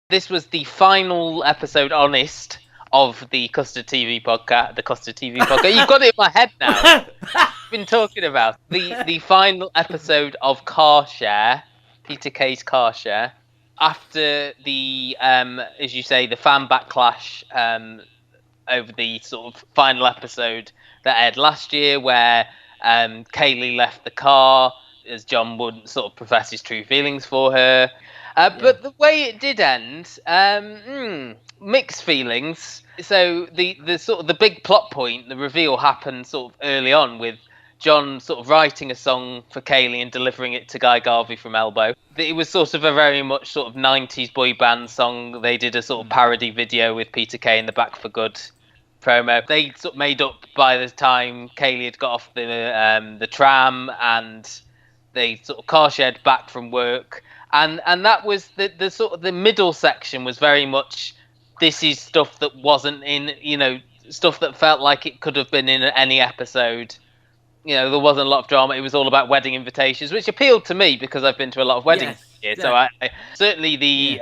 This was the final episode, honest, of the Custard TV podcast. The Custard TV podcast. You've got it in my head now. I've been talking about the final episode of Car Share, Peter Kay's Car Share. After the, as you say, the fan backlash over the sort of final episode that aired last year, where Kaylee left the car as John wouldn't sort of profess his true feelings for her. But the way it did end, mixed feelings. So the sort of the big plot point, the reveal happened sort of early on with John sort of writing a song for Kaylee and delivering it to Guy Garvey from Elbow. It was sort of a very much sort of 90s boy band song. They did a sort of parody video with Peter Kay in the Back for Good promo. They sort of made up by the time Kaylee had got off the tram, and they sort of car shared back from work. And that was the sort of the middle section was very much, this is stuff that wasn't in, stuff that felt like it could have been in any episode. There wasn't a lot of drama. It was all about wedding invitations, which appealed to me because I've been to a lot of weddings here. Yeah. So I certainly the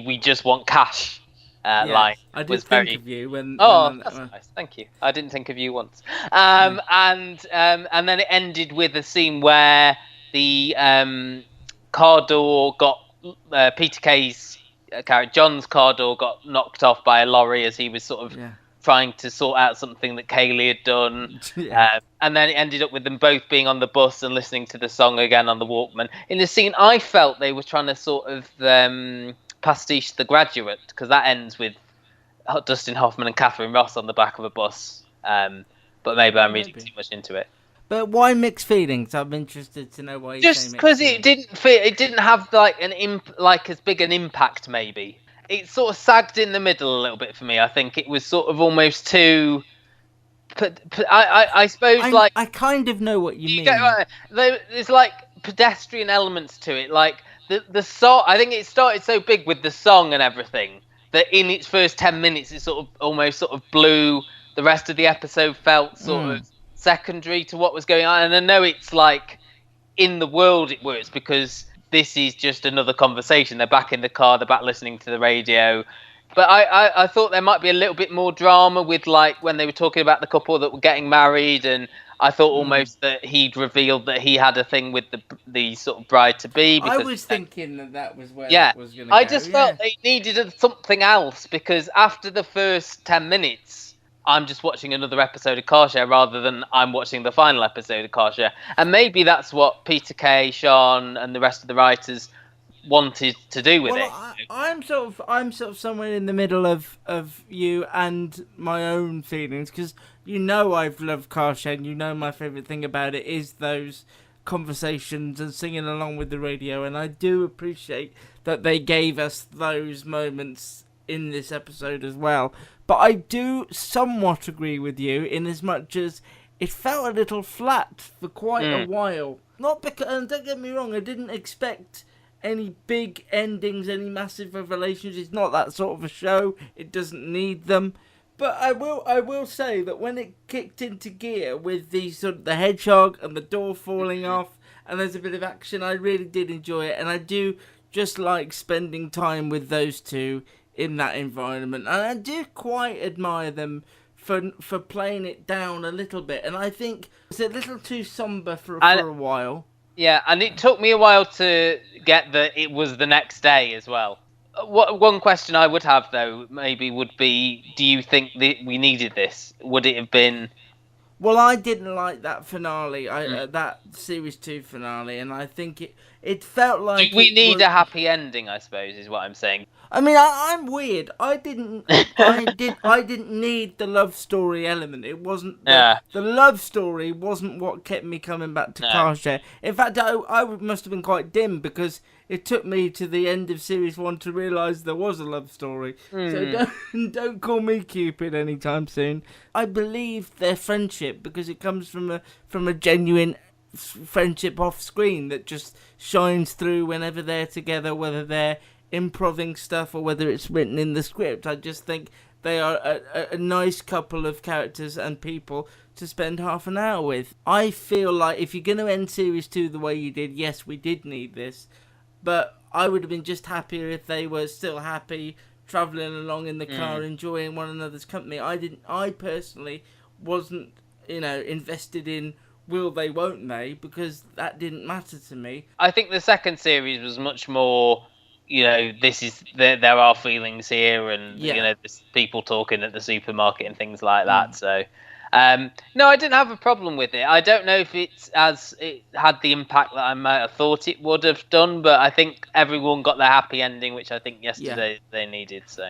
"we just want cash" line I did was think very. of you when. That's nice. Thank you. I didn't think of you once. And then it ended with a scene where the car door got Peter Kay's character John's car door got knocked off by a lorry as he was sort of trying to sort out something that Kaylee had done. And then it ended up with them both being on the bus and listening to the song again on the Walkman. In the scene, I felt they were trying to sort of pastiche The Graduate, because that ends with Dustin Hoffman and Catherine Ross on the back of a bus. But maybe I'm reading too much into it. But why mixed feelings? I'm interested to know why you just because it didn't have like as big an impact. Maybe it sort of sagged in the middle a little bit for me. I think it was sort of almost too. I suppose I kind of know what you mean. There's like pedestrian elements to it, like the song. I think it started so big with the song and everything that in its first 10 minutes it sort of almost sort of blew. The rest of the episode felt sort of secondary to what was going on, and I know it's like in the world it works because this is just another conversation. They're back in the car, they're back listening to the radio, but I thought there might be a little bit more drama with like when they were talking about the couple that were getting married, and I thought almost that he'd revealed that he had a thing with the sort of bride to be. I was thinking that was where that was going to go. I just felt they needed something else, because after the first 10 minutes I'm just watching another episode of Car Share rather than I'm watching the final episode of Car Share. And maybe that's what Peter Kay, Sean, and the rest of the writers wanted to do with it. I'm sort of somewhere in the middle of you and my own feelings, because I've loved Car Share, and my favourite thing about it is those conversations and singing along with the radio, and I do appreciate that they gave us those moments in this episode as well. But I do somewhat agree with you in as much as it felt a little flat for quite a while. Not because, and don't get me wrong, I didn't expect any big endings, any massive revelations. It's not that sort of a show. It doesn't need them. But I will say that when it kicked into gear with the sort of the hedgehog and the door falling off, and there's a bit of action, I really did enjoy it, and I do just like spending time with those two in that environment, and I do quite admire them for playing it down a little bit, and I think it's a little too somber for a while. Yeah, and it took me a while to get that it was the next day as well. One question I would have, though, maybe would be, do you think that we needed this? Would it have been... Well, I didn't like that finale, that Series 2 finale, and I think it felt like... We need a happy ending, I suppose, is what I'm saying. I mean, I'm weird. I didn't need the love story element. It wasn't the love story wasn't what kept me coming back to Car Share. In fact, I must have been quite dim, because it took me to the end of Series 1 to realise there was a love story. So don't call me Cupid anytime soon. I believe their friendship because it comes from a genuine friendship off screen that just shines through whenever they're together, whether they're improving stuff or whether it's written in the script. I just think they are a nice couple of characters and people to spend half an hour with. I feel like if you're going to end Series 2 the way you did, yes, we did need this, but I would have been just happier if they were still happy, travelling along in the car, enjoying one another's company. I personally wasn't, invested in will they, won't they, because that didn't matter to me. I think the second series was much more, there are feelings here, and there's people talking at the supermarket and things like that. So, no, I didn't have a problem with it. I don't know if it had the impact that I might have thought it would have done, but I think everyone got their happy ending, which I think yesterday they needed. So.